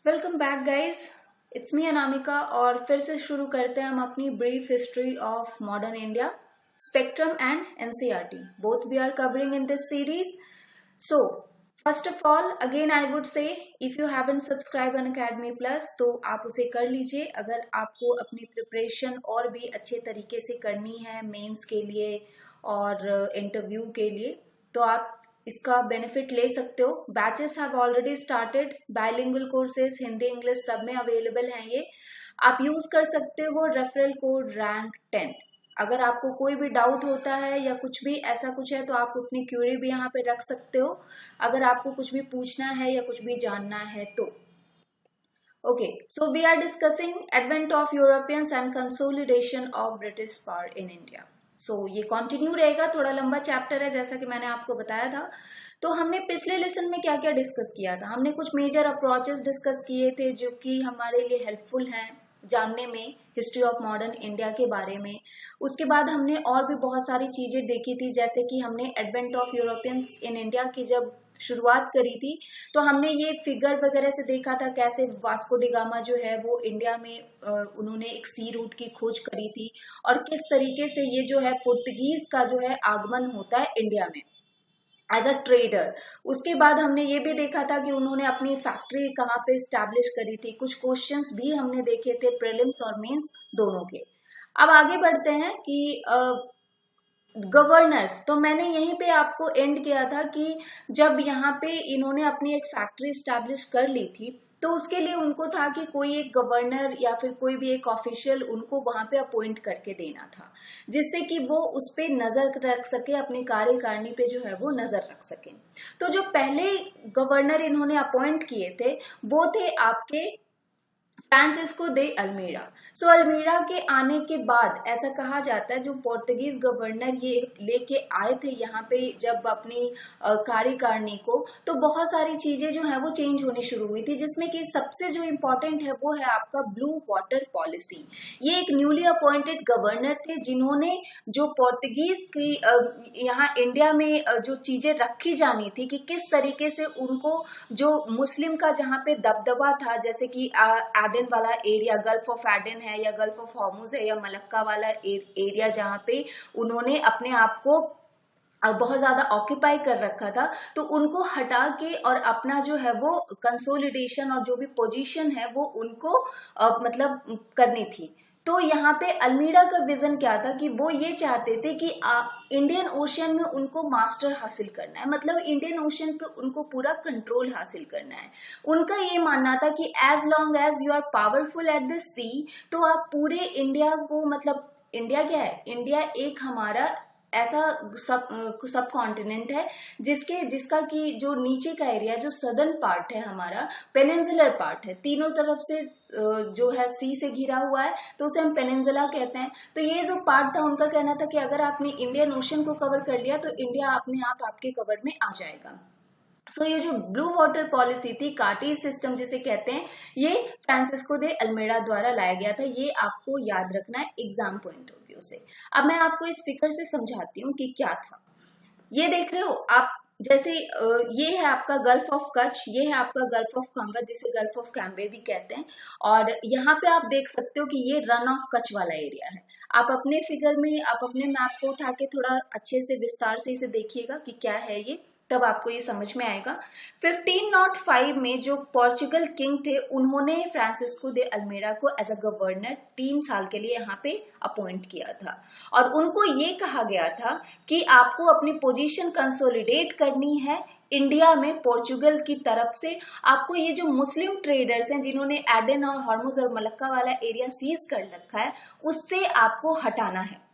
Welcome back guys. It's me Anamika और फिर से शुरू करते हैं हम अपनी brief history of modern India, spectrum and NCERT both we are covering in this series. So first of all again I would say if you haven't subscribe on academy plus तो आप उसे कर लीजिए। अगर आपको अपनी प्रिपरेशन और भी अच्छे तरीके से करनी है मेंस के लिए और इंटरव्यू के लिए तो आप इसका बेनिफिट ले सकते हो। Batches have already started, bilingual courses Hindi English सब में अवेलेबल हैं। ये आप यूज कर सकते हो रेफरल कोड रैंक 10। अगर आपको कोई भी डाउट होता है या कुछ भी ऐसा कुछ है तो आप अपनी क्यूरी भी यहाँ पे रख सकते हो, अगर आपको कुछ भी पूछना है या कुछ भी जानना है तो। Okay, so we are discussing advent of Europeans and consolidation of British power in India. So ये कंटिन्यू रहेगा, थोड़ा लंबा चैप्टर है जैसा कि मैंने आपको बताया था। तो हमने पिछले लेसन में क्या क्या डिस्कस किया था, हमने कुछ मेजर अप्रोचेस डिस्कस किए थे जो कि हमारे लिए हेल्पफुल हैं जानने में हिस्ट्री ऑफ मॉडर्न इंडिया के बारे में। उसके बाद हमने और भी बहुत सारी चीजें देखी थी, जैसे कि हमने advent of Europeans in India की जब शुरुआत करी थी तो हमने ये फिगर वगैरह से देखा था कैसे वास्को डी गामा जो है वो इंडिया में उन्होंने एक सी रूट की खोज करी थी और किस तरीके से ये जो है पुर्तगीज का जो है आगमन होता है इंडिया में एज अ ट्रेडर। उसके बाद हमने ये भी देखा था कि उन्होंने अपनी फैक्ट्री कहाँ पे स्टैब्लिश करी थी। कुछ क्वेश्चंस भी हमने देखे थे प्रीलिम्स और मेंस दोनों के। अब आगे बढ़ते हैं कि गवर्नर्स, तो मैंने यहीं पे आपको एंड किया था कि जब यहाँ पे इन्होंने अपनी एक फैक्ट्री स्टैब्लिश कर ली थी तो उसके लिए उनको था कि कोई एक गवर्नर या फिर कोई भी एक ऑफिशियल उनको वहां पे अपॉइंट करके देना था, जिससे कि वो उस पे नजर रख सके, अपनी कार्यकारिणी पे जो है वो नजर रख सके। तो जो पहले गवर्नर इन्होंने अपॉइंट किए थे वो थे आपके फ्रांसिस्को दे अल्मीरा। सो अल्मीरा के आने के बाद ऐसा कहा जाता है जो पोर्तुगीज गवर्नर ये लेके आए थे यहाँ पे जब अपनी कार्यकारिणी को, तो बहुत सारी चीजें जो है वो चेंज होनी शुरू हुई थी, जिसमें कि सबसे जो इम्पोर्टेंट है वो है आपका ब्लू वाटर पॉलिसी। ये एक न्यूली अपॉइंटेड गवर्नर थे जिन्होंने जो पोर्तुगीज की यहाँ इंडिया में जो चीजें रखी जानी थी कि किस तरीके से उनको जो मुस्लिम का जहाँ पे दबदबा था, जैसे कि एडन वाला एरिया, गल्फ ऑफ एडन है या गल्फ ऑफ हॉर्मुज है या मलक्का वाला एरिया जहाँ पे उन्होंने अपने आप को बहुत ज्यादा ऑक्यूपाई कर रखा था, तो उनको हटा के और अपना जो है वो कंसोलिडेशन और जो भी पोजीशन है वो उनको मतलब करनी थी। तो यहाँ पे अल्मीरा का विजन क्या था कि वो ये चाहते थे कि इंडियन ओशियन में उनको मास्टर हासिल करना है, मतलब इंडियन ओशियन पे उनको पूरा कंट्रोल हासिल करना है। उनका ये मानना था कि as long as you are powerful at the sea, तो आप पूरे इंडिया को, मतलब इंडिया क्या है, इंडिया एक हमारा ऐसा सब कॉन्टिनेंट है जिसका कि जो नीचे का एरिया, जो सदर्न पार्ट है हमारा, पेनिनसुलर पार्ट है, तीनों तरफ से जो है सी से घिरा हुआ है, तो उसे हम पेनिनसुला कहते हैं। तो ये जो पार्ट था उनका कहना था कि अगर आपने इंडियन ओशन को कवर कर लिया तो इंडिया अपने आप आपके कवर में आ जाएगा। सो ये जो ब्लू वाटर पॉलिसी थी, कार्टेज सिस्टम जिसे कहते हैं, ये फ्रांसिस्को दे अल्मेडा द्वारा लाया गया था। ये आपको याद रखना है एग्जाम पॉइंट ऑफ व्यू से। अब मैं आपको इस फिगर से समझाती हूँ कि क्या था। ये देख रहे हो आप, जैसे ये है आपका गल्फ ऑफ कच्छ, ये है आपका गल्फ ऑफ खंबत जिसे गल्फ ऑफ कैम्बे भी कहते हैं, और यहाँ पे आप देख सकते हो कि ये रन ऑफ कच्छ वाला एरिया है। आप अपने फिगर में, आप अपने मैप को उठा के थोड़ा अच्छे से विस्तार से इसे देखिएगा कि क्या है ये, तब आपको ये समझ में आएगा। 1505 में जो पोर्चुगल किंग थे उन्होंने फ्रांसिस्को दे अल्मेडा को एज अ गवर्नर 3 साल के लिए यहाँ पे अपॉइंट किया था, और उनको ये कहा गया था कि आपको अपनी पोजीशन कंसोलिडेट करनी है इंडिया में पोर्चुगल की तरफ से। आपको ये जो मुस्लिम ट्रेडर्स हैं जिन्होंने एडन और हॉर्मुज और मलक्का वाला एरिया सीज कर रखा है, उससे आपको हटाना है।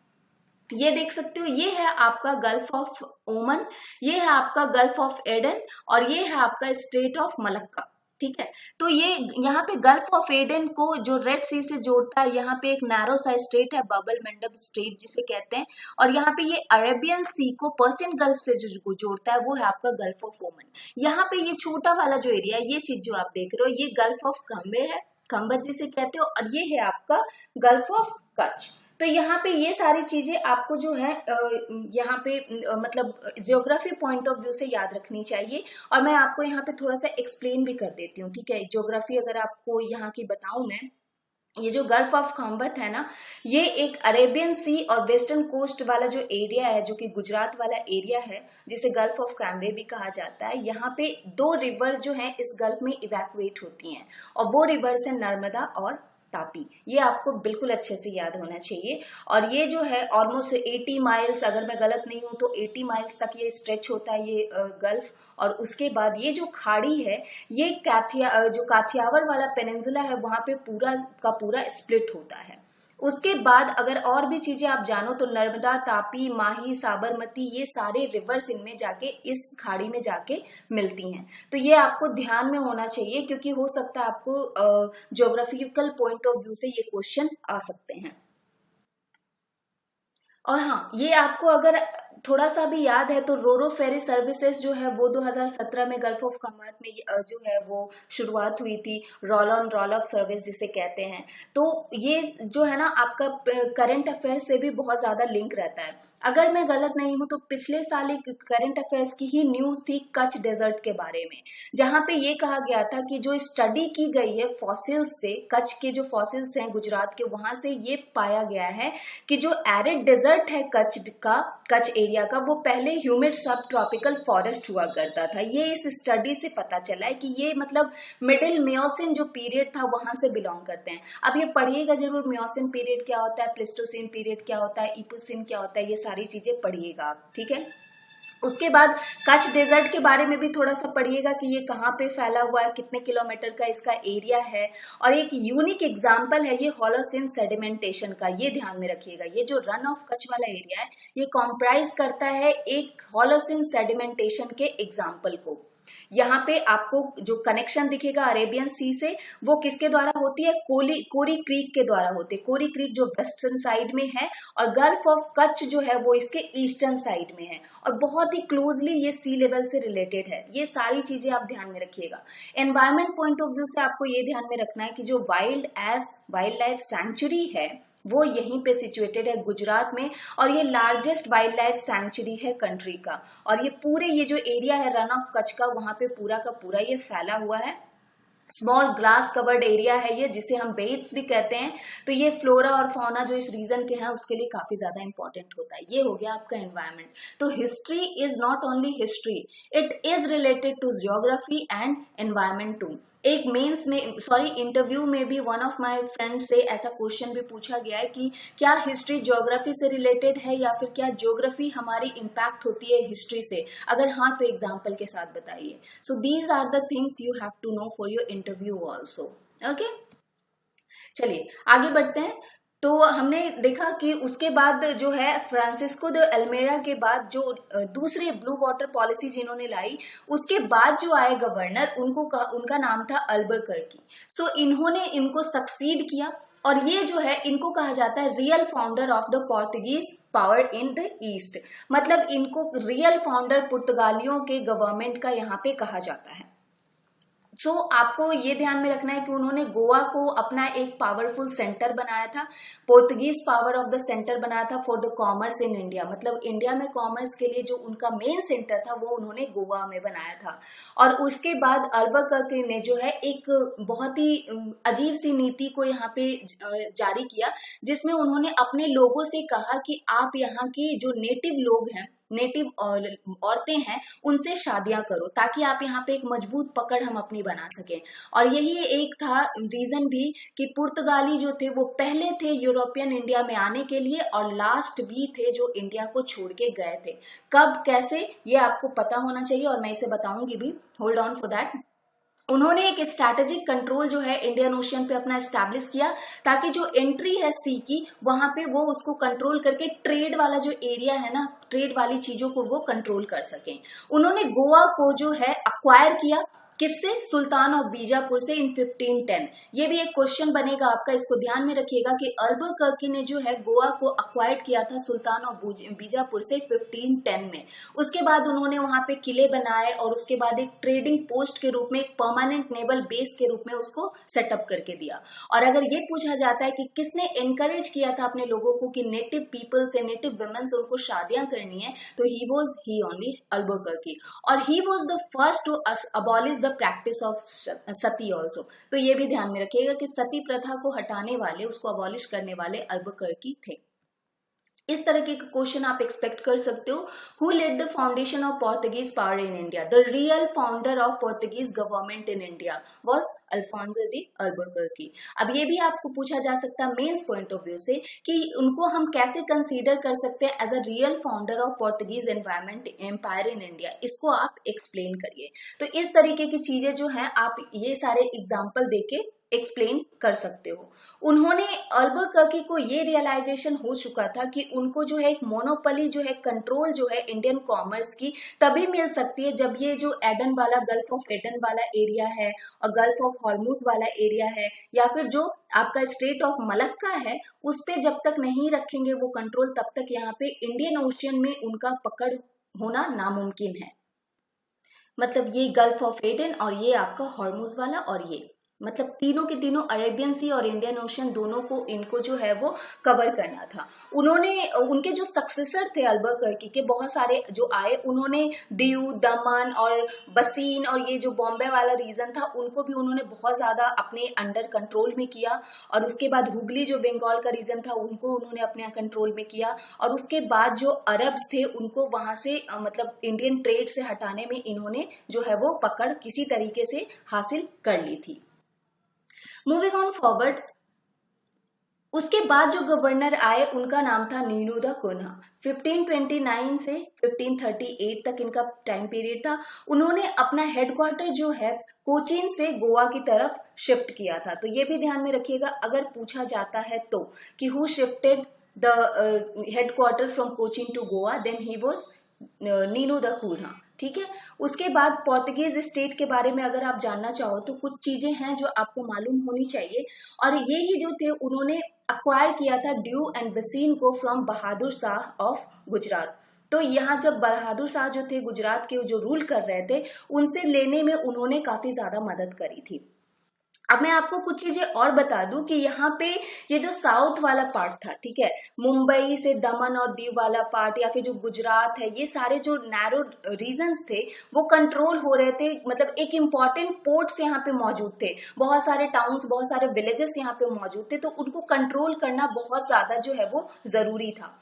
ये देख सकते हो, ये है आपका गल्फ ऑफ ओमन, ये है आपका गल्फ ऑफ एडन, और ये है आपका स्ट्रेट ऑफ मलक्का। ठीक है, तो ये यहाँ पे गल्फ ऑफ एडन को जो रेड सी से जोड़ता है, यहाँ पे एक नैरो सा स्ट्रेट है, बबल मंडप स्ट्रेट जिसे कहते हैं, और यहाँ पे ये अरेबियन सी को पर्सियन गल्फ से जो जोड़ता है वो है आपका गल्फ ऑफ ओमन। यहाँ पे ये छोटा वाला जो एरिया है, ये चीज जो आप देख रहे हो, ये गल्फ ऑफ खम्बे है, खम्बत जिसे कहते हो, और ये है आपका गल्फ ऑफ कच्छ। तो यहाँ पे ये सारी चीजें आपको जो है यहाँ पे मतलब ज्योग्राफी पॉइंट ऑफ व्यू से याद रखनी चाहिए। और मैं आपको यहाँ पे थोड़ा सा एक्सप्लेन भी कर देती हूँ, ठीक है। ज्योग्राफी अगर आपको यहाँ की बताऊं मैं, ये जो गल्फ ऑफ खंबत है ना, ये एक अरेबियन सी और वेस्टर्न कोस्ट वाला जो एरिया है, जो कि गुजरात वाला एरिया है, जिसे गल्फ ऑफ कैम्बे भी कहा जाता है। यहाँ पे दो रिवर जो हैं इस गल्फ में इवैक्यूएट होती हैं, और वो रिवर्स है नर्मदा और तापी। ये आपको बिल्कुल अच्छे से याद होना चाहिए। और ये जो है ऑलमोस्ट 80 माइल्स, अगर मैं गलत नहीं हूं तो 80 माइल्स तक ये स्ट्रेच होता है ये गल्फ। और उसके बाद ये जो खाड़ी है, ये जो काथियावर वाला पेनिनसुला है, वहां पे पूरा का पूरा स्प्लिट होता है। उसके बाद अगर और भी चीजें आप जानो तो नर्मदा, तापी, माही, साबरमती, ये सारे रिवर्स इनमें जाके इस खाड़ी में जाके मिलती हैं। तो ये आपको ध्यान में होना चाहिए, क्योंकि हो सकता है आपको ज्योग्राफिकल पॉइंट ऑफ व्यू से ये क्वेश्चन आ सकते हैं। और हाँ, ये आपको अगर थोड़ा सा भी याद है तो रोरो फेरी सर्विसेज जो है वो 2017 में गल्फ ऑफ कमात में जो है वो शुरुआत हुई थी, roll on roll of service जिसे कहते हैं। तो ये जो है ना आपका करंट अफेयर्स से भी बहुत ज्यादा लिंक रहता है। अगर मैं गलत नहीं हूं तो पिछले साल एक करंट अफेयर्स की ही न्यूज थी कच्छ डेजर्ट के बारे में, जहां पे ये कहा गया था कि जो स्टडी की गई है फॉसिल्स से, कच्छ के जो फॉसिल्स हैं गुजरात के, वहां से ये पाया गया है कि जो एरिड डेजर्ट है कच्छ एरिया का, वो पहले ह्यूमिड सब ट्रॉपिकल फॉरेस्ट हुआ करता था। ये इस स्टडी से पता चला है कि ये मतलब मिडिल मियोसिन जो पीरियड था वहां से बिलोंग करते हैं। अब ये पढ़िएगा जरूर, मियोसिन पीरियड क्या होता है, प्लेस्टोसिन पीरियड क्या होता है, इपोसिन क्या होता है, ये सारी चीजें पढ़िएगा आप, ठीक है। उसके बाद कच्छ डेजर्ट के बारे में भी थोड़ा सा पढ़िएगा कि ये कहाँ पे फैला हुआ है, कितने किलोमीटर का इसका एरिया है। और एक यूनिक एग्जांपल है ये होलोसिन सेडिमेंटेशन का, ये ध्यान में रखिएगा। ये जो रन ऑफ कच्छ वाला एरिया है ये कॉम्प्राइज करता है एक होलोसिन सेडिमेंटेशन के एग्जाम्पल को। यहाँ पे आपको जो कनेक्शन दिखेगा अरेबियन सी से, वो किसके द्वारा होती है, कोरी क्रीक के द्वारा होती है। कोरी क्रीक जो वेस्टर्न साइड में है और गल्फ ऑफ कच्छ जो है वो इसके ईस्टर्न साइड में है, और बहुत ही क्लोजली ये सी लेवल से रिलेटेड है। ये सारी चीजें आप ध्यान में रखिएगा। एनवायरमेंट पॉइंट ऑफ व्यू से आपको ये ध्यान में रखना है कि जो वाइल्ड लाइफ सैंक्चुरी है वो यहीं पे सिचुएटेड है गुजरात में, और ये लार्जेस्ट वाइल्ड लाइफ सैंक्चुरी है कंट्री का। और ये पूरे ये जो एरिया है रन ऑफ कच्छ का, वहां पे पूरा का पूरा ये फैला हुआ है। स्मॉल ग्लास कवर्ड एरिया है ये, जिसे हम बेट्स भी कहते हैं। तो ये फ्लोरा और फौना जो इस रीजन के हैं उसके लिए काफी ज्यादा इंपॉर्टेंट होता है। ये हो गया आपका एनवायरनमेंट। तो history is not only history, it is related to geography and environment too. एक मेंस में इंटरव्यू में भी वन ऑफ माय फ्रेंड से ऐसा क्वेश्चन भी पूछा गया है कि क्या हिस्ट्री ज्योग्राफी से रिलेटेड है, या फिर क्या ज्योग्राफी हमारी इम्पैक्ट होती है हिस्ट्री से। अगर हाँ तो एग्जाम्पल के साथ बताइए। So these are the things you have to know for your interview also. Okay, चलिए आगे बढ़ते हैं। तो हमने देखा कि उसके बाद जो है फ्रांसिस्को द अल्मेड़ा के बाद जो दूसरे ब्लू वाटर पॉलिसी जिन्होंने लाई, उसके बाद जो आए गवर्नर, उनका नाम था अल्बुकर्क। सो इन्होंने इनको सक्सीड किया, और ये जो है इनको कहा जाता है real founder of the Portuguese power in the east. मतलब इनको रियल फाउंडर पुर्तगालियों के गवर्नमेंट का यहाँ पे कहा जाता है। सो आपको ये ध्यान में रखना है कि उन्होंने गोवा को अपना एक पावरफुल सेंटर बनाया था, Portuguese power of the centre बनाया था for the commerce in India. मतलब इंडिया में कॉमर्स के लिए जो उनका मेन सेंटर था वो उन्होंने गोवा में बनाया था। और उसके बाद अल्बुकर्क ने जो है एक बहुत ही अजीब सी नीति को यहाँ पे जारी किया, जिसमें उन्होंने अपने लोगों से कहा कि आप यहाँ की जो नेटिव लोग हैं, नेटिव औरतें हैं, उनसे शादियां करो, ताकि आप यहाँ पे एक मजबूत पकड़ हम अपनी बना सकें। और यही एक था रीजन भी कि पुर्तगाली जो थे वो पहले थे यूरोपियन इंडिया में आने के लिए, और लास्ट भी थे जो इंडिया को छोड़ के गए थे। कब कैसे ये आपको पता होना चाहिए, और मैं इसे बताऊंगी भी, होल्ड ऑन फॉर दैट। उन्होंने एक स्ट्रैटेजिक कंट्रोल जो है इंडियन ओशियन पे अपना एस्टैब्लिश किया, ताकि जो एंट्री है सी की वहां पे वो उसको कंट्रोल करके ट्रेड वाला जो एरिया है ना, ट्रेड वाली चीजों को वो कंट्रोल कर सकें। उन्होंने गोवा को जो है अक्वायर किया, किससे? सुल्तान ऑफ बीजापुर से इन 1510। ये भी एक क्वेश्चन बनेगा आपका, इसको ध्यान में रखिएगा कि अल्बुकर्क ने जो है गोवा को अक्वायर्ड किया था सुल्तान ऑफ बीजापुर से 1510 में। उसके बाद उन्होंने वहां पे किले बनाए और उसके बाद एक ट्रेडिंग पोस्ट के रूप में, एक परमानेंट नेवल बेस के रूप में उसको सेटअप करके दिया। और अगर ये पूछा जाता है कि किसने एनकरेज किया था अपने लोगों को कि नेटिव पीपल से, नेटिव वुमेन से उनको शादियां करनी है, तो ही ओनली अल्बुकर्क। और he was the first to abolish the practice of sati also. तो ये भी ध्यान में रखिएगा कि सती प्रथा को हटाने वाले, उसको अबॉलिश करने वाले अल्बुकर्क थे। इस तरह के क्वेश्चन आप एक्सपेक्ट कर सकते हो। Who laid the foundation of Portuguese power in India? The real founder of Portuguese government in India was Alfonso de Albuquerque. अब ये भी आपको पूछा जा सकता है मेंस पॉइंट ऑफ व्यू से कि उनको हम कैसे कंसीडर कर सकते हैं as a real founder of Portuguese empire in India. इसको आप एक्सप्लेन करिए। तो इस तरीके की चीजें जो है आप ये सारे एग्जाम्पल देके एक्सप्लेन कर सकते हो। उन्होंने, अल्बुकर्क को ये रियलाइजेशन हो चुका था कि उनको जो है एक मोनोपोली जो है, कंट्रोल जो है इंडियन कॉमर्स की तभी मिल सकती है जब ये जो एडन वाला, गल्फ ऑफ एडन वाला एरिया है और गल्फ ऑफ हॉर्मुज वाला एरिया है, या फिर जो आपका स्ट्रेट ऑफ मलक्का है, उस पे जब तक नहीं रखेंगे वो कंट्रोल, तब तक यहाँ पे इंडियन ओशियन में उनका पकड़ होना नामुमकिन है। मतलब ये गल्फ ऑफ एडन और ये आपका हॉर्मुज वाला और ये, मतलब तीनों के तीनों अरेबियन सी और इंडियन ओशन दोनों को, इनको जो है वो कवर करना था। उन्होंने, उनके जो सक्सेसर थे अल्बुकर्क के बहुत सारे जो आए, उन्होंने दीव, दमन और बसीन और ये जो बॉम्बे वाला रीजन था, उनको भी उन्होंने बहुत ज्यादा अपने अंडर कंट्रोल में किया। और उसके बाद हुगली जो बंगाल का रीजन था, उनको उन्होंने अपने कंट्रोल में किया। और उसके बाद जो अरब्स थे उनको वहां से मतलब इंडियन ट्रेड से हटाने में इन्होंने जो है वो पकड़ किसी तरीके से हासिल कर ली थी। मूविंग ऑन फॉरवर्ड, उसके बाद जो गवर्नर आए उनका नाम था नीनू द कुन्हा। 1529 से 1538 तक इनका टाइम पीरियड था। उन्होंने अपना हेडक्वार्टर जो है कोचीन से गोवा की तरफ शिफ्ट किया था। तो ये भी ध्यान में रखिएगा अगर पूछा जाता है तो, कि who shifted the headquarter from Cochin to Goa, then he was Nino da Cunha. ठीक है। उसके बाद पोर्तुगीज स्टेट के बारे में अगर आप जानना चाहो तो कुछ चीजें हैं जो आपको मालूम होनी चाहिए। और ये ही जो थे, उन्होंने अक्वायर किया था ड्यू एंड बसीन को फ्रॉम बहादुर शाह ऑफ गुजरात। तो यहाँ जब बहादुर शाह जो थे गुजरात के, जो रूल कर रहे थे, उनसे लेने में उन्होंने काफी ज्यादा मदद करी थी। अब मैं आपको कुछ चीजें और बता दूं कि यहाँ पे ये जो साउथ वाला पार्ट था, ठीक है, मुंबई से दमन और दीव वाला पार्ट, या फिर जो गुजरात है, ये सारे जो नैरो रीजन्स थे वो कंट्रोल हो रहे थे। मतलब एक इम्पॉर्टेंट पोर्ट्स यहाँ पे मौजूद थे, बहुत सारे टाउन्स, बहुत सारे विलेजेस यहाँ पे मौजूद थे, तो उनको कंट्रोल करना बहुत ज्यादा जो है वो जरूरी था।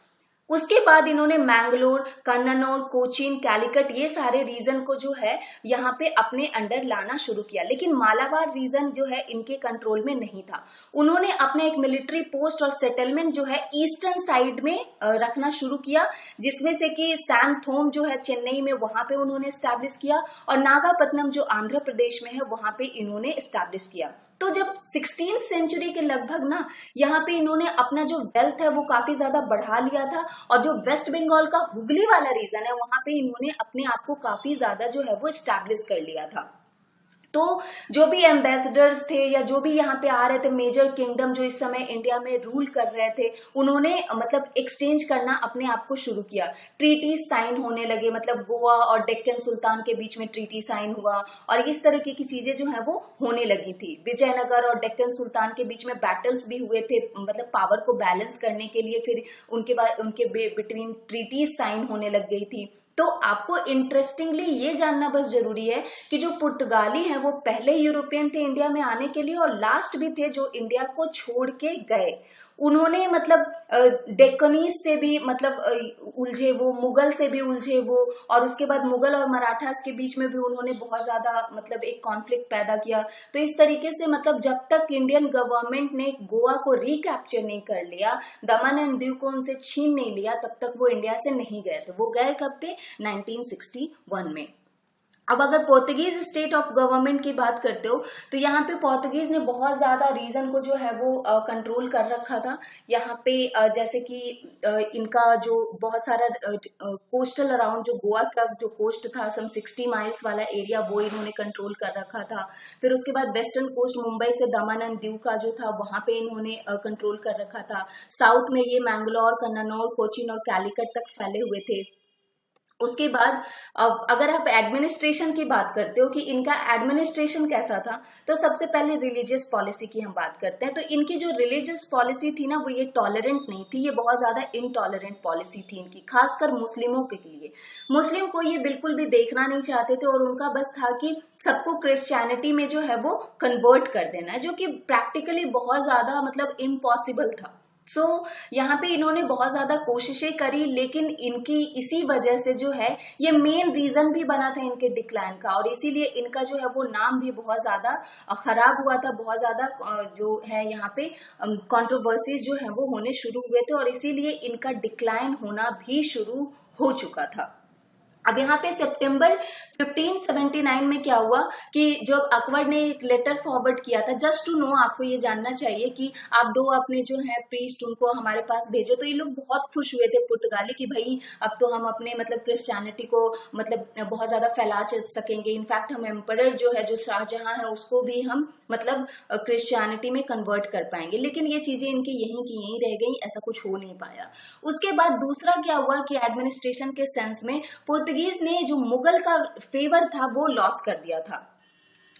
उसके बाद इन्होंने मैंगलोर, कन्नौर, कोचीन, कैलिकट, ये सारे रीजन को जो है यहाँ पे अपने अंडर लाना शुरू किया। लेकिन मालाबार रीजन जो है इनके कंट्रोल में नहीं था। उन्होंने अपना एक मिलिट्री पोस्ट और सेटलमेंट जो है ईस्टर्न साइड में रखना शुरू किया, जिसमें से कि सैनथोम जो है चेन्नई में, वहां पे उन्होंने स्टैब्लिश किया, और नागापट्टनम जो आंध्र प्रदेश में है वहां पे इन्होंने स्टैब्लिश किया। तो जब 16th सेंचुरी के लगभग ना, यहाँ पे इन्होंने अपना जो वेल्थ है वो काफी ज्यादा बढ़ा लिया था, और जो वेस्ट बंगाल का हुगली वाला रीजन है वहां पे इन्होंने अपने आप को काफी ज्यादा जो है वो स्टैब्लिश कर लिया था। तो जो भी एम्बेसडर्स थे या जो भी यहाँ पे आ रहे थे, मेजर किंगडम जो इस समय इंडिया में रूल कर रहे थे, उन्होंने मतलब एक्सचेंज करना अपने आप को शुरू किया। ट्रीटी साइन होने लगे, मतलब गोवा और डेक्कन सुल्तान के बीच में ट्रीटी साइन हुआ, और इस तरीके की चीजें जो है वो होने लगी थी। विजयनगर और डेक्कन सुल्तान के बीच में बैटल्स भी हुए थे, मतलब पावर को बैलेंस करने के लिए। फिर उनके बाद उनके बिटवीन ट्रीटीज साइन होने लग गई थी। तो आपको इंटरेस्टिंगली ये जानना बस जरूरी है कि जो पुर्तगाली हैं वो पहले यूरोपियन थे इंडिया में आने के लिए, और लास्ट भी थे जो इंडिया को छोड़ के गए। उन्होंने मतलब डेक्कनीज से भी मतलब उलझे वो, मुगल से भी उलझे वो, और उसके बाद मुगल और मराठास के बीच में भी उन्होंने बहुत ज्यादा मतलब एक कॉन्फ्लिक्ट पैदा किया। तो इस तरीके से मतलब जब तक इंडियन गवर्नमेंट ने गोवा को रिकैप्चर नहीं कर लिया, दमन एंड दीव को उनसे छीन नहीं लिया, तब तक वो इंडिया से नहीं गए थे। वो गए कब थे? 1961 में। अब अगर पोर्तुगीज स्टेट ऑफ गवर्नमेंट की बात करते हो तो यहाँ पे पोर्तुगीज ने बहुत ज्यादा रीजन को जो है वो कंट्रोल कर रखा था। यहाँ पे जैसे कि इनका जो बहुत सारा कोस्टल अराउंड जो गोवा का जो कोस्ट था सम 60 माइल्स वाला एरिया वो इन्होंने कंट्रोल कर रखा था। फिर उसके बाद वेस्टर्न कोस्ट मुंबई से दमन एंड दीव का जो था वहां पे इन्होंने कंट्रोल कर रखा था। साउथ में ये मैंगलोर, कन्नौर, कोचीन और कैलिकट तक फैले हुए थे। उसके बाद अब अगर आप एडमिनिस्ट्रेशन की बात करते हो कि इनका एडमिनिस्ट्रेशन कैसा था, तो सबसे पहले रिलीजियस पॉलिसी की हम बात करते हैं। तो इनकी जो रिलीजियस पॉलिसी थी ना वो ये टॉलरेंट नहीं थी, ये बहुत ज्यादा इनटॉलरेंट पॉलिसी थी इनकी, खासकर मुस्लिमों के लिए। मुस्लिम को ये बिल्कुल भी देखना नहीं चाहते थे और उनका बस था कि सबको क्रिश्चियनिटी में जो है वो कन्वर्ट कर देना है, जो कि प्रैक्टिकली बहुत ज्यादा मतलब इम्पॉसिबल था। सो यहाँ पे इन्होंने बहुत ज्यादा कोशिशें करी, लेकिन इनकी इसी वजह से जो है ये मेन रीजन भी बना था इनके डिक्लाइन का, और इसीलिए इनका जो है वो नाम भी बहुत ज्यादा खराब हुआ था। बहुत ज्यादा जो है यहाँ पे कंट्रोवर्सीज जो है वो होने शुरू हुए थे और इसीलिए इनका डिक्लाइन होना भी शुरू हो चुका था। अब यहाँ पे सितंबर 1579 में क्या हुआ कि जब अकबर ने एक लेटर फॉरवर्ड किया था, जस्ट टू नो, आपको ये जानना चाहिए कि आप दो अपने जो है प्रीस्ट उनको हमारे पास भेजो, तो ये लोग बहुत खुश हुए थे पुर्तगाली कि भाई अब तो हम अपने मतलब क्रिश्चियनिटी को मतलब बहुत ज्यादा फैला सकेंगे। इनफैक्ट हम एम्परर जो है, जो शाहजहां है, उसको भी हम मतलब क्रिश्चियनिटी में कन्वर्ट कर पाएंगे। लेकिन ये चीजें इनकी यहीं की यहीं रह गई, ऐसा कुछ हो नहीं पाया। उसके बाद दूसरा क्या हुआ कि एडमिनिस्ट्रेशन के सेंस में पोर्तुगीज ने जो मुगल का फेवर था वो लॉस कर दिया था।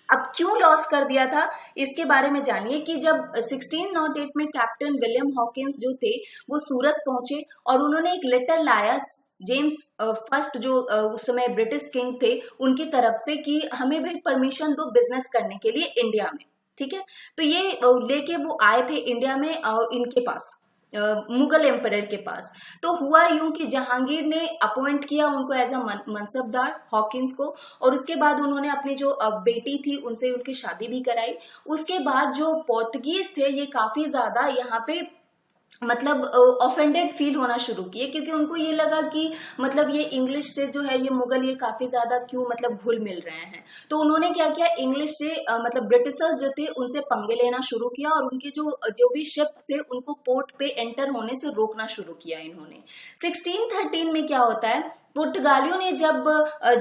अब क्यों लॉस कर दिया था इसके बारे में जानिए कि जब 1608 में कैप्टन विलियम हॉकिंस जो थे वो सूरत पहुंचे और उन्होंने एक लेटर लाया जेम्स फर्स्ट जो उस समय ब्रिटिश किंग थे उनकी तरफ से कि हमें भी परमिशन दो बिजनेस करने के लिए इंडिया में। ठीक है, तो ये लेके वो आए थे इंडिया में इनके पास मुगल एम्परर के पास। तो हुआ यूं कि जहांगीर ने अपॉइंट किया उनको एज अ मनसबदार हॉकिंस को, और उसके बाद उन्होंने अपनी जो बेटी थी उनसे उनकी शादी भी कराई। उसके बाद जो पोर्तुगीज थे ये काफी ज्यादा यहाँ पे मतलब ऑफेंडेड फील होना शुरू किए, क्योंकि उनको ये लगा कि मतलब ये इंग्लिश से जो है ये मुगल ये काफी ज्यादा क्यों मतलब घुल मिल रहे हैं। तो उन्होंने क्या किया, इंग्लिश से मतलब ब्रिटिशर्स जो थे उनसे पंगे लेना शुरू किया और उनके जो जो भी शिप थे उनको पोर्ट पे एंटर होने से रोकना शुरू किया इन्होंने। 1613 में क्या होता है, पुर्तगालियों ने जब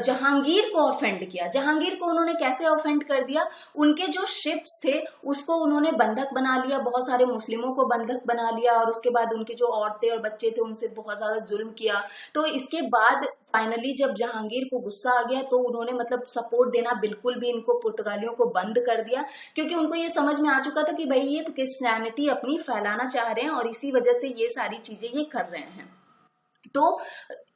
जहांगीर को ऑफेंड किया, जहांगीर को उन्होंने कैसे ऑफेंड कर दिया, उनके जो शिप्स थे उसको उन्होंने बंधक बना लिया, बहुत सारे मुस्लिमों को बंधक बना लिया, और उसके बाद उनके जो औरतें और बच्चे थे उनसे बहुत ज्यादा जुल्म किया। तो इसके बाद फाइनली जब जहांगीर को गुस्सा आ गया तो उन्होंने मतलब सपोर्ट देना बिल्कुल भी इनको पुर्तगालियों को बंद कर दिया, क्योंकि उनको ये समझ में आ चुका था कि भाई ये क्रिश्चियनिटी अपनी फैलाना चाह रहे हैं और इसी वजह से ये सारी चीजें ये कर रहे हैं। तो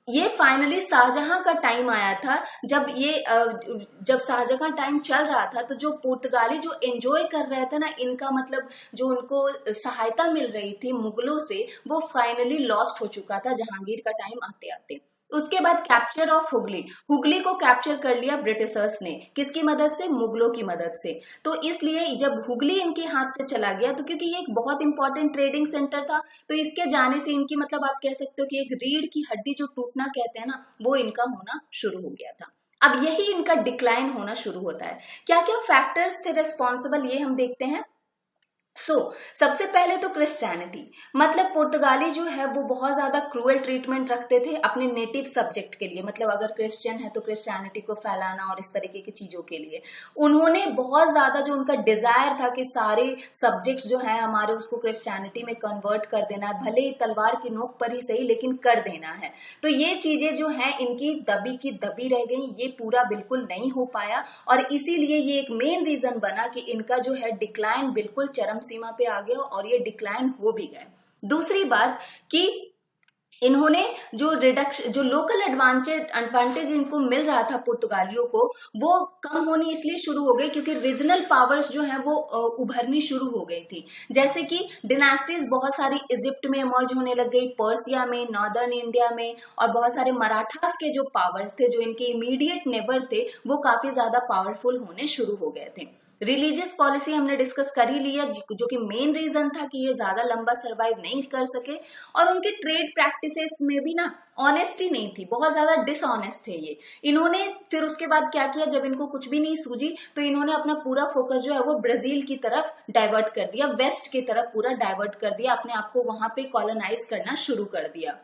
ये फाइनली शाहजहां का टाइम आया था, जब शाहजहां टाइम चल रहा था तो जो पुर्तगाली जो एंजॉय कर रहे थे ना इनका मतलब जो उनको सहायता मिल रही थी मुगलों से वो फाइनली लॉस्ट हो चुका था जहांगीर का टाइम आते आते। उसके बाद कैप्चर ऑफ हुगली, हुगली को कैप्चर कर लिया ब्रिटिशर्स ने, किसकी मदद से, मुगलों की मदद से। तो इसलिए जब हुगली इनके हाथ से चला गया तो क्योंकि ये एक बहुत इंपॉर्टेंट ट्रेडिंग सेंटर था तो इसके जाने से इनकी मतलब आप कह सकते हो कि एक रीढ़ की हड्डी जो टूटना कहते हैं ना वो इनका होना शुरू हो गया था। अब यही इनका डिक्लाइन होना शुरू होता है। क्या क्या फैक्टर्स थे रिस्पॉन्सिबल ये हम देखते हैं। सबसे पहले तो क्रिश्चियनिटी, मतलब पुर्तगाली जो है वो बहुत ज्यादा क्रूअल ट्रीटमेंट रखते थे अपने नेटिव सब्जेक्ट के लिए, मतलब अगर क्रिश्चियन है तो क्रिश्चियनिटी को फैलाना और इस तरीके की चीजों के लिए उन्होंने बहुत ज्यादा जो उनका डिजायर था कि सारे सब्जेक्ट्स जो है हमारे उसको क्रिश्चियनिटी में कन्वर्ट कर देना है, भले ही तलवार की नोक पर ही सही लेकिन कर देना है। तो ये चीजें जो है इनकी दबी की दबी रह गई, ये पूरा बिल्कुल नहीं हो पाया और इसीलिए ये एक मेन रीजन बना कि इनका जो है डिक्लाइन बिल्कुल चरम सीमा पे आ गया और ये डिक्लाइन हो भी गए। दूसरी बात कि इन्होंने जो लोकल एडवांटेज इनको मिल रहा था पुर्तगालियों को वो कम होनी इसलिए शुरू हो गई क्योंकि रीजनल पावर्स जो है वो उभरनी शुरू हो गई थी। जैसे कि डिनास्टीज बहुत सारी इजिप्ट में इमर्ज होने लग गई, पर्सिया में, नॉर्दर्न इंडिया में, और बहुत सारे मराठास के जो पावर्स थे जो इनके इमीडिएट नेबर थे वो काफी ज्यादा पावरफुल होने शुरू हो गए थे। रिलीजियस पॉलिसी हमने डिस्कस कर ही लिया, जो कि मेन रीजन था कि ये ज्यादा लंबा सरवाइव नहीं कर सके। और उनके ट्रेड प्रैक्टिसेस में भी ना ऑनेस्टी नहीं थी, बहुत ज्यादा डिसऑनेस्ट थे ये। इन्होंने फिर उसके बाद क्या किया, जब इनको कुछ भी नहीं सूझी तो इन्होंने अपना पूरा फोकस जो है वो ब्राजील की तरफ डाइवर्ट कर दिया, वेस्ट की तरफ पूरा डाइवर्ट कर दिया, अपने आप को वहां पे कॉलोनाइज करना शुरू कर दिया,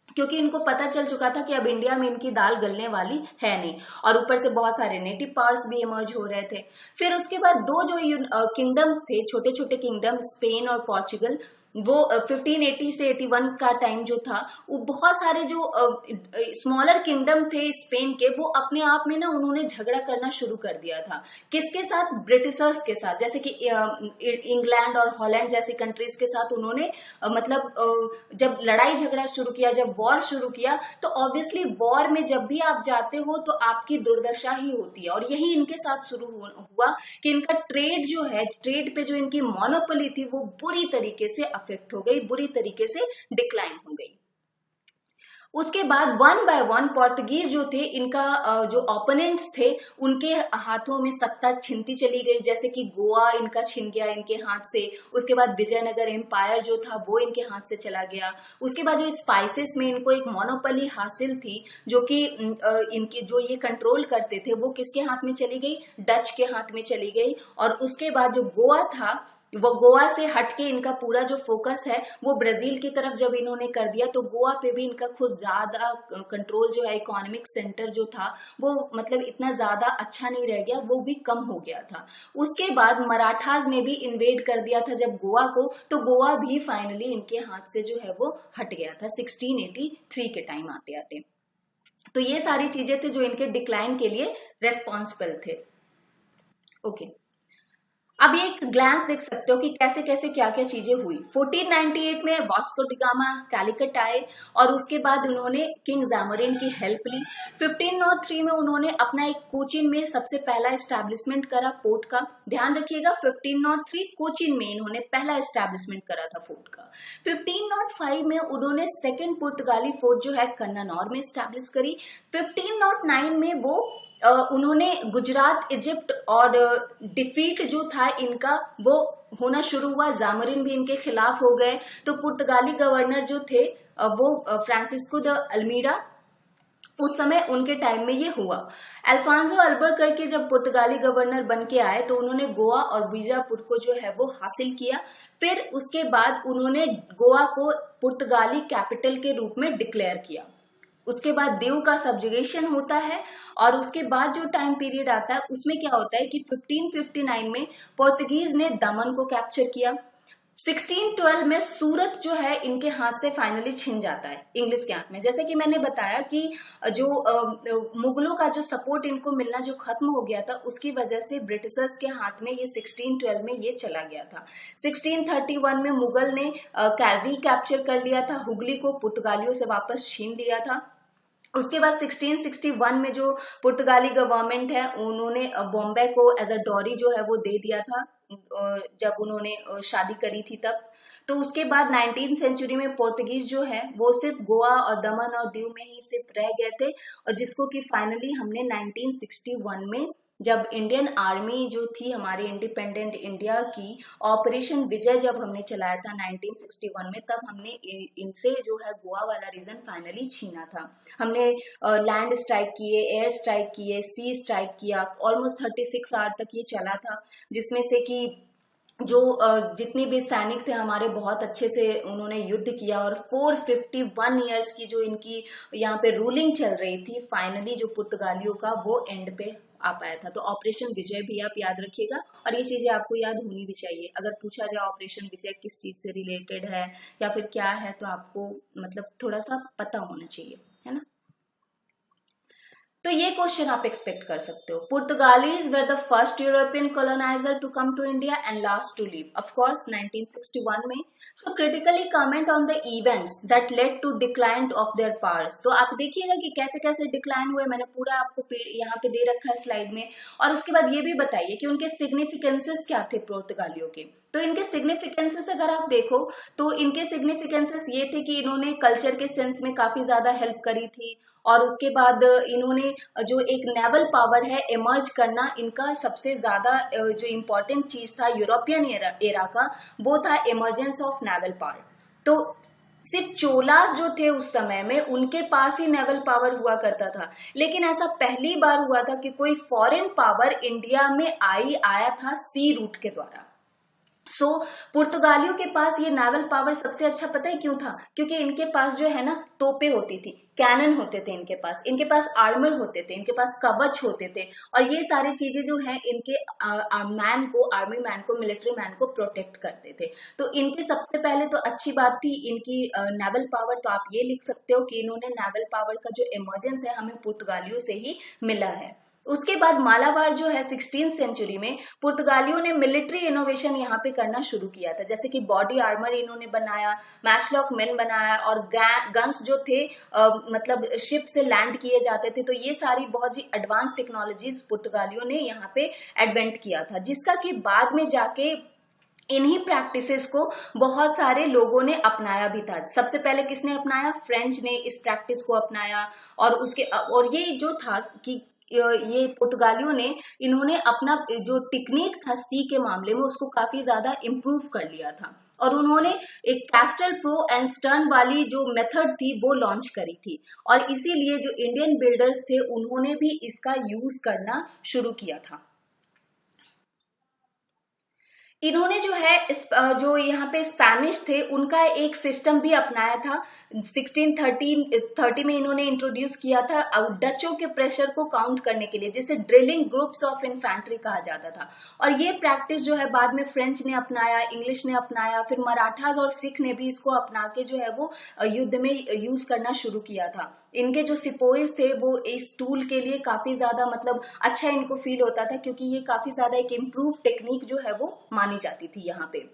क्योंकि इनको पता चल चुका था कि अब इंडिया में इनकी दाल गलने वाली है नहीं। और ऊपर से बहुत सारे नेटिव पावर्स भी इमर्ज हो रहे थे। फिर उसके बाद दो जो किंगडम्स थे, छोटे छोटे किंगडम, स्पेन और पोर्चुगल, वो 1580 से 81 का टाइम जो था, वो बहुत सारे जो स्मॉलर किंगडम थे स्पेन के, वो अपने आप में ना उन्होंने झगड़ा करना शुरू कर दिया था। किसके साथ? ब्रिटिशर्स के साथ। जैसे कि इंग्लैंड और हॉलैंड जैसी कंट्रीज के साथ उन्होंने जब लड़ाई झगड़ा शुरू किया, जब वॉर शुरू किया, तो ऑब्वियसली वॉर में जब भी आप जाते हो तो आपकी दुर्दशा ही होती है। और यही इनके साथ शुरू हुआ कि इनका ट्रेड जो है, ट्रेड पे जो इनकी मोनोपोली थी, वो बुरी तरीके से अफेक्ट हो गई, बुरी तरीके से डिक्लाइन हो गई। उसके बाद वन बाय वन पोर्तुगीज जो थे, इनका जो ओपोनेंट्स थे, उनके हाथों में सत्ता छिनती चली गई। जैसे कि गोवा इनका छिन गया इनके हाथ से। उसके बाद विजयनगर एम्पायर जो था वो इनके हाथ से चला गया। उसके बाद जो स्पाइसेस में इनको एक मोनोपोली हासिल थी, जो कि इनके जो ये कंट्रोल करते थे, वो किसके हाथ में चली गई? डच के हाथ में चली गई। और उसके बाद जो गोवा था, वो गोवा से हटके इनका पूरा जो फोकस है वो ब्राजील की तरफ जब इन्होंने कर दिया, तो गोवा पे भी इनका कुछ ज्यादा कंट्रोल जो है, इकोनॉमिक सेंटर जो था वो मतलब इतना ज्यादा अच्छा नहीं रह गया, वो भी कम हो गया था। उसके बाद मराठास ने भी इन्वेड कर दिया था जब गोवा को, तो गोवा भी फाइनली इनके हाथ से जो है वो हट गया था 1683 के टाइम आते आते। तो ये सारी चीजें थे जो इनके डिक्लाइन के लिए रेस्पॉन्सिबल थे। ओके, अब ये एक ग्लांस देख सकते हो कि कैसे कैसे क्या क्या चीजें हुई। 1498 में वास्को डी गामा कैलिकट आए और उसके बाद उन्होंने किंग जामोरिन की हेल्प ली। 1503 में उन्होंने अपना एक कोचीन में सबसे पहला एस्टैब्लिशमेंट करा पोर्ट का। ध्यान रखिएगा, 1503 कोचीन में इन्होंने पहला एस्टैब्लिशमेंट करा था फोर्ट का। 1505 में उन्होंने सेकेंड पुर्तगाली फोर्ट जो है कन्नानौर में एस्टैब्लिश करी। 1509 में वो उन्होंने गुजरात, इजिप्ट और डिफीट जो था इनका वो होना शुरू हुआ। जामोरिन भी इनके खिलाफ हो गए। तो पुर्तगाली गवर्नर जो थे वो फ्रांसिस्को द अल्मीडा, उस समय उनके टाइम में ये हुआ। अल्फांसो अल्बुकर्क जब पुर्तगाली गवर्नर बन के आए तो उन्होंने गोवा और बीजापुर को जो है वो हासिल किया। फिर उसके बाद उन्होंने गोवा को पुर्तगाली कैपिटल के रूप में डिक्लेयर किया। उसके बाद दीव का सब्जुगेशन होता है और उसके बाद जो टाइम पीरियड आता है उसमें क्या होता है कि 1559 में पोर्तुगीज ने दमन को कैप्चर किया। 1612 में सूरत जो है इनके हाथ से फाइनली छिन जाता है इंग्लिश के हाथ में। जैसे कि मैंने बताया कि जो मुगलों का जो सपोर्ट इनको मिलना जो खत्म हो गया था, उसकी वजह से ब्रिटिशर्स के हाथ में ये 1612 में ये चला गया था। 1631 में मुगल ने कैप्चर कर लिया था, हुगली को पुर्तगालियों से वापस छीन लिया था। उसके बाद 1661 में जो पुर्तगाली गवर्नमेंट है उन्होंने बॉम्बे को एज अ डॉरी जो है वो दे दिया था जब उन्होंने शादी करी थी तब। तो उसके बाद 19वीं सेंचुरी में पोर्तुगीज जो है वो सिर्फ गोवा और दमन और दीव में ही सिर्फ रह गए थे, और जिसको कि फाइनली हमने 1961 में जब इंडियन आर्मी जो थी हमारे इंडिपेंडेंट इंडिया की, ऑपरेशन विजय जब हमने चलाया था 1961 में, तब हमने इनसे जो है गोवा वाला रीजन फाइनली छीना था। हमने लैंड स्ट्राइक किए, एयर स्ट्राइक किए, सी स्ट्राइक किया, ऑलमोस्ट 36 आवर तक ये चला था, जिसमें से कि जो जितने भी सैनिक थे हमारे बहुत अच्छे से उन्होंने युद्ध किया। और 451 ईयर्स की जो इनकी यहाँ पे रूलिंग चल रही थी, फाइनली जो पुर्तगालियों का वो एंड पे आ पाया था। तो ऑपरेशन विजय भी आप याद रखिएगा और ये चीजें आपको याद होनी भी चाहिए। अगर पूछा जाए ऑपरेशन विजय किस चीज से रिलेटेड है या फिर क्या है, तो आपको मतलब थोड़ा सा पता होना चाहिए, है ना। तो ये क्वेश्चन आप एक्सपेक्ट कर सकते हो। पुर्तगालीज were the first European colonizer to come to India and last to leave, of course 1961 में। So critically comment on the events that led to decline of their powers. तो आप देखिएगा कि कैसे कैसे डिक्लाइन हुए, मैंने पूरा आपको यहाँ पे दे रखा है स्लाइड में। और उसके बाद ये भी बताइए कि उनके सिग्निफिकेंसेस क्या थे पुर्तगालियों के। तो इनके सिग्निफिकेंसेस अगर आप देखो तो इनके सिग्निफिकेंसेस ये थे कि इन्होंने कल्चर के सेंस में काफी ज्यादा हेल्प करी थी, और उसके बाद इन्होंने जो एक नेवल पावर है इमर्ज करना, इनका सबसे ज्यादा जो इम्पोर्टेंट चीज था यूरोपियन एरा का, वो था इमरजेंस ऑफ नेवल पावर। तो सिर्फ चोलास जो थे उस समय में उनके पास ही नेवल पावर हुआ करता था, लेकिन ऐसा पहली बार हुआ था कि कोई फॉरेन पावर इंडिया में आया था सी रूट के द्वारा। पुर्तगालियों के पास ये नेवल पावर सबसे अच्छा पता है क्यों था? क्योंकि इनके पास जो है ना तोपे होती थी, कैनन होते थे इनके पास आर्मर होते थे, इनके पास कवच होते थे, और ये सारी चीजें जो है इनके आर्मी मैन को, मिलिट्री मैन को प्रोटेक्ट करते थे। तो इनके सबसे पहले तो अच्छी बात थी इनकी नेवल पावर। तो आप ये लिख सकते हो कि इन्होंने नेवल पावर का जो इमर्जेंस है हमें पुर्तगालियों से ही मिला है। उसके बाद मालाबार जो है 16th सेंचुरी में पुर्तगालियों ने मिलिट्री इनोवेशन यहाँ पे करना शुरू किया था, जैसे कि बॉडी आर्मर इन्होंने बनाया, मैचलॉक मेन बनाया, और गन्स जो थे मतलब शिप से लैंड किए जाते थे। तो ये सारी बहुत ही एडवांस टेक्नोलॉजीज पुर्तगालियों ने यहाँ पे एडवेंट किया था, जिसका कि बाद में जाके इन्हीं प्रैक्टिसेस को बहुत सारे लोगों ने अपनाया भी था। सबसे पहले किसने अपनाया? फ्रेंच ने इस प्रैक्टिस को अपनाया, और ये जो था कि ये पुर्तगालियों ने, इन्होंने अपना जो टेक्निक था सी के मामले में उसको काफी ज्यादा इम्प्रूव कर लिया था, और उन्होंने एक कैस्टल प्रो एंड स्टर्न वाली जो मेथड थी वो लॉन्च करी थी, और इसीलिए जो इंडियन बिल्डर्स थे उन्होंने भी इसका यूज करना शुरू किया था। इन्होंने जो है जो यहाँ पे स्पेनिश थे उनका एक सिस्टम भी अपनाया था। 1630 में इन्होंने इंट्रोड्यूस किया था डचों के प्रेशर को काउंट करने के लिए, जिसे ड्रिलिंग ग्रुप्स ऑफ इन्फैंट्री कहा जाता था। और ये प्रैक्टिस जो है बाद में फ्रेंच ने अपनाया, इंग्लिश ने अपनाया, फिर मराठास और सिख ने भी इसको अपना के जो है वो युद्ध में यूज करना शुरू किया था। इनके जो सिपोइज थे वो इस टूल के लिए काफी ज्यादा मतलब अच्छा इनको फील होता था, क्योंकि ये काफी ज्यादा एक इम्प्रूव टेक्निक जो है वो मानी जाती थी यहाँ पे।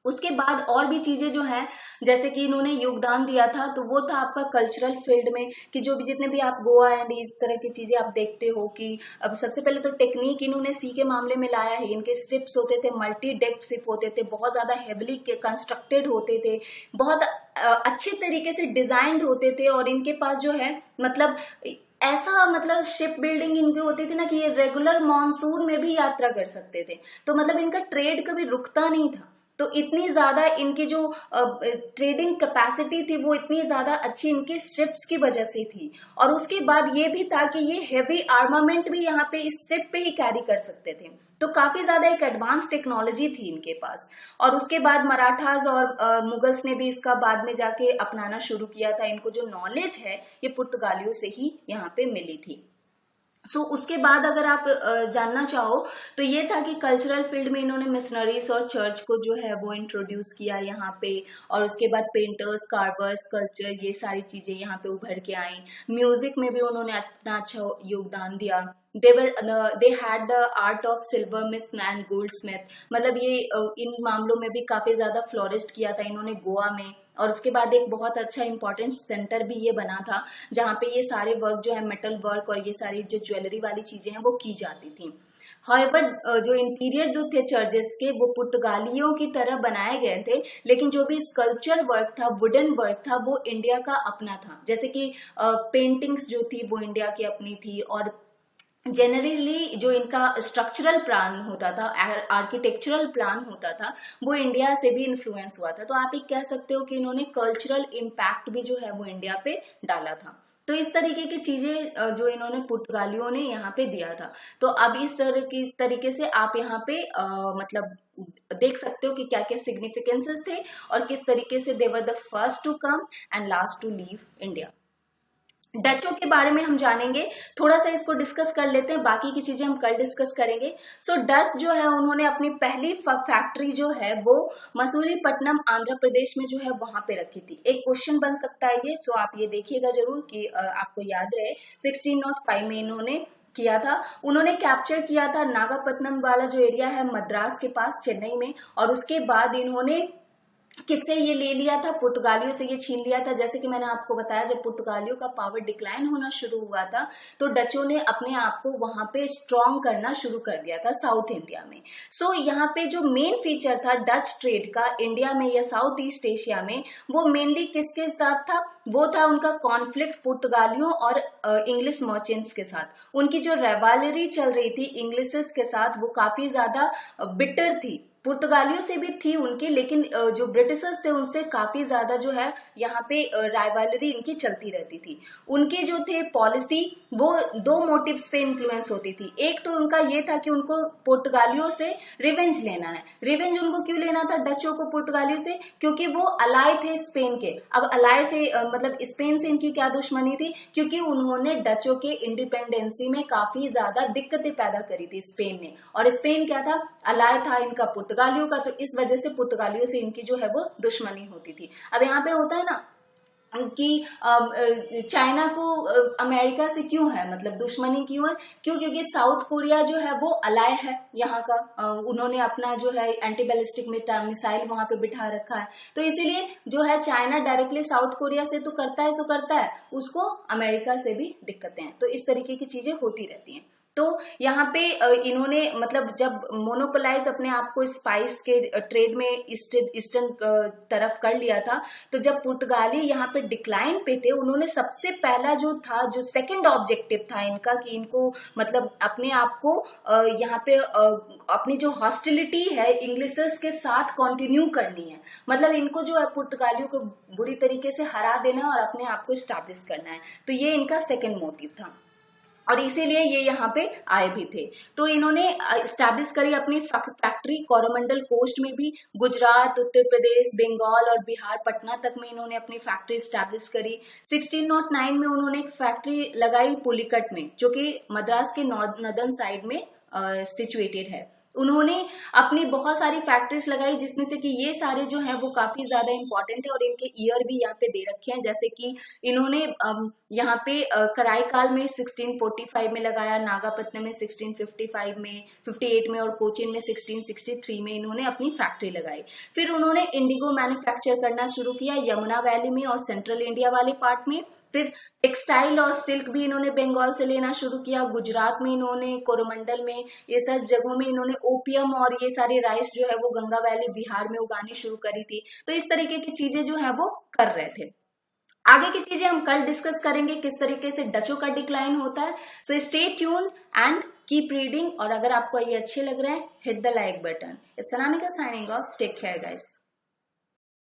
उसके बाद और भी चीजें जो हैं, जैसे कि इन्होंने योगदान दिया था, तो वो था आपका कल्चरल फील्ड में, कि जो भी जितने भी आप गोवा एंड इस तरह की चीजें आप देखते हो कि अब सबसे पहले तो टेक्निक इन्होंने सी के मामले में लाया है। इनके शिप्स होते थे, मल्टी डेक शिप होते थे, बहुत ज्यादा हेवली कंस्ट्रक्टेड होते थे, बहुत अच्छे तरीके से डिजाइंड होते थे, और इनके पास जो है मतलब ऐसा मतलब शिप बिल्डिंग इनकी होती थी ना कि ये रेगुलर मॉनसून में भी यात्रा कर सकते थे। तो मतलब इनका ट्रेड कभी रुकता नहीं था। तो इतनी ज्यादा इनकी जो ट्रेडिंग कैपेसिटी थी वो इतनी ज्यादा अच्छी इनके शिप्स की वजह से थी। और उसके बाद ये भी था कि ये हेवी आर्मामेंट भी यहाँ पे इस शिप पे ही कैरी कर सकते थे। तो काफी ज्यादा एक एडवांस टेक्नोलॉजी थी इनके पास। और उसके बाद मराठास और मुगल्स ने भी इसका बाद में जाके अपनाना शुरू किया था। इनको जो नॉलेज है ये पुर्तगालियों से ही यहाँ पे मिली थी। उसके बाद अगर आप जानना चाहो तो ये था कि कल्चरल फील्ड में इन्होंने मिशनरीज और चर्च को जो है वो इंट्रोड्यूस किया यहाँ पे। और उसके बाद पेंटर्स, कार्वर्स, स्कल्पचर, ये सारी चीजें यहाँ पे उभर के आई। म्यूजिक में भी उन्होंने अपना अच्छा योगदान दिया। They had the art of silver mist and gold Smith, मतलब ये इन मामलों में भी काफी ज्यादा फ्लोरिस्ट किया था इन्होंने गोवा में। और उसके बाद एक बहुत अच्छा इंपॉर्टेंट सेंटर भी ये बना था, जहाँ पे ये सारे वर्क जो है मेटल वर्क और ये सारी जो ज्वेलरी वाली चीजें हैं वो की जाती थी। हाउएवर जो इंटीरियर जो थे चर्चेस के वो पुर्तगालियों की तरह बनाए गए थे, लेकिन जो भी स्कल्पचर वर्क था, वुडन वर्क था, वो इंडिया का अपना था। जैसे कि पेंटिंग्स जो थी वो इंडिया की अपनी थी, और जनरली जो इनका स्ट्रक्चरल प्लान होता था, आर्किटेक्चरल प्लान होता था, वो इंडिया से भी इन्फ्लुएंस हुआ था। तो आप एक कह सकते हो कि इन्होंने कल्चरल इम्पैक्ट भी जो है वो इंडिया पे डाला था। तो इस तरीके की चीजें जो इन्होंने पुर्तगालियों ने यहाँ पे दिया था। तो अब इस तरह की तरीके से आप यहाँ पे मतलब देख सकते हो कि क्या क्या सिग्निफिकेंसेस थे और किस तरीके से they were the first to come and last to leave India. डचों के बारे में हम जानेंगे, थोड़ा सा इसको डिस्कस कर लेते हैं, बाकी की चीजें हम कल डिस्कस करेंगे। डच जो है उन्होंने अपनी पहली फैक्ट्री जो है वो मसूलीपट्टनम आंध्र प्रदेश में जो है वहां पे रखी थी। एक क्वेश्चन बन सकता है ये, सो आप ये देखिएगा जरूर कि आपको याद रहे। 1605 में इन्होंने किया था। उन्होंने कैप्चर किया था नागापट्टनम वाला जो एरिया है मद्रास के पास चेन्नई में, और उसके बाद इन्होंने किससे ये ले लिया था? पुर्तगालियों से ये छीन लिया था। जैसे कि मैंने आपको बताया, जब पुर्तगालियों का पावर डिक्लाइन होना शुरू हुआ था तो डचों ने अपने आप को वहां पे स्ट्रॉन्ग करना शुरू कर दिया था साउथ इंडिया में। सो यहाँ पे जो मेन फीचर था डच ट्रेड का इंडिया में या साउथ ईस्ट एशिया में, वो मेनली किसके साथ था? वो था उनका कॉन्फ्लिक्ट पुर्तगालियों और इंग्लिश मर्चेंट्स के साथ। उनकी जो रेवालरी चल रही थी इंग्लिशेस के साथ, वो काफी ज्यादा बिटर थी। पुर्तगालियों से भी थी उनकी, लेकिन जो ब्रिटिशर्स थे उनसे काफी ज्यादा जो है यहाँ पे राइवलरी इनकी चलती रहती थी। उनके जो थे पॉलिसी, वो दो मोटिव्स पे इन्फ्लुएंस होती थी। एक तो उनका ये था कि उनको पुर्तगालियों से रिवेंज लेना है। रिवेंज उनको क्यों लेना था डचों को पुर्तगालियों से? क्योंकि वो अलाय थे स्पेन के। अब अलाय से मतलब स्पेन से इनकी क्या दुश्मनी थी? क्योंकि उन्होंने डचों के इंडिपेंडेंसी में काफी ज्यादा दिक्कतें पैदा करी थी स्पेन ने, और स्पेन क्या था? अलाय था इनका पुर्तगालियों का। तो इस वजह से पुर्तगालियों से इनकी जो है वो दुश्मनी होती थी। अब यहाँ पे होता है ना कि चाइना को अमेरिका से क्यों है, मतलब दुश्मनी क्यों है? क्योंकि साउथ कोरिया जो है वो अलाय है यहाँ का। उन्होंने अपना जो है एंटी बैलिस्टिक मिसाइल वहां पे बिठा रखा है। तो इसीलिए जो है चाइना डायरेक्टली साउथ कोरिया से तो करता है, सो करता है, उसको अमेरिका से भी दिक्कतें हैं। तो इस तरीके की चीजें होती रहती हैं। तो यहाँ पे इन्होंने मतलब जब मोनोपोलाइज अपने आप को स्पाइस के ट्रेड में ईस्टर्न तरफ कर लिया था, तो जब पुर्तगाली यहाँ पे डिक्लाइन पे थे, उन्होंने सबसे पहला जो था, जो सेकंड ऑब्जेक्टिव था इनका, कि इनको मतलब अपने आप को यहाँ पे अपनी जो हॉस्टिलिटी है इंग्लिशर्स के साथ कंटिन्यू करनी है। मतलब इनको जो है पुर्तगालियों को बुरी तरीके से हरा देना है और अपने आप को स्टैब्लिश करना है। तो ये इनका सेकंड मोटिव था और इसीलिए ये यहाँ पे आए भी थे। तो इन्होंने स्टैब्लिश करी अपनी फैक्ट्री कोरोमंडल कोस्ट में भी, गुजरात, उत्तर प्रदेश, बंगाल और बिहार, पटना तक में इन्होंने अपनी फैक्ट्री स्टैब्लिश करी। 1609 में उन्होंने एक फैक्ट्री लगाई पुलिकट में, जो कि मद्रास के नॉर्दर्न साइड में सिचुएटेड है। उन्होंने अपनी बहुत सारी फैक्ट्रीज लगाई, जिसमें से कि ये सारे जो हैं वो काफी ज्यादा इंपॉर्टेंट है और इनके ईयर भी यहाँ पे दे रखे हैं। जैसे कि इन्होंने यहाँ पे कराईकाल में 1645 में लगाया, नागापट्टनम में 1655 में, 58 में और कोचीन में 1663 में इन्होंने अपनी फैक्ट्री लगाई। फिर उन्होंने इंडिगो मैन्युफैक्चर करना शुरू किया यमुना वैली में और सेंट्रल इंडिया वाले पार्ट में। फिर टेक्सटाइल और सिल्क भी इन्होंने बंगाल से लेना शुरू किया। गुजरात में इन्होंने, कोरोमंडल में, ये सब जगहों में इन्होंने ओपियम और ये सारी राइस जो है वो गंगा वैली बिहार में उगानी शुरू करी थी। तो इस तरीके की चीजें जो है वो कर रहे थे। आगे की चीजें हम कल डिस्कस करेंगे, किस तरीके से डचों का डिक्लाइन होता है। So stay tuned and keep reading. और अगर आपको ये अच्छे लग रहे हैं, hit the like button. It's Anamika signing off. Take care guys.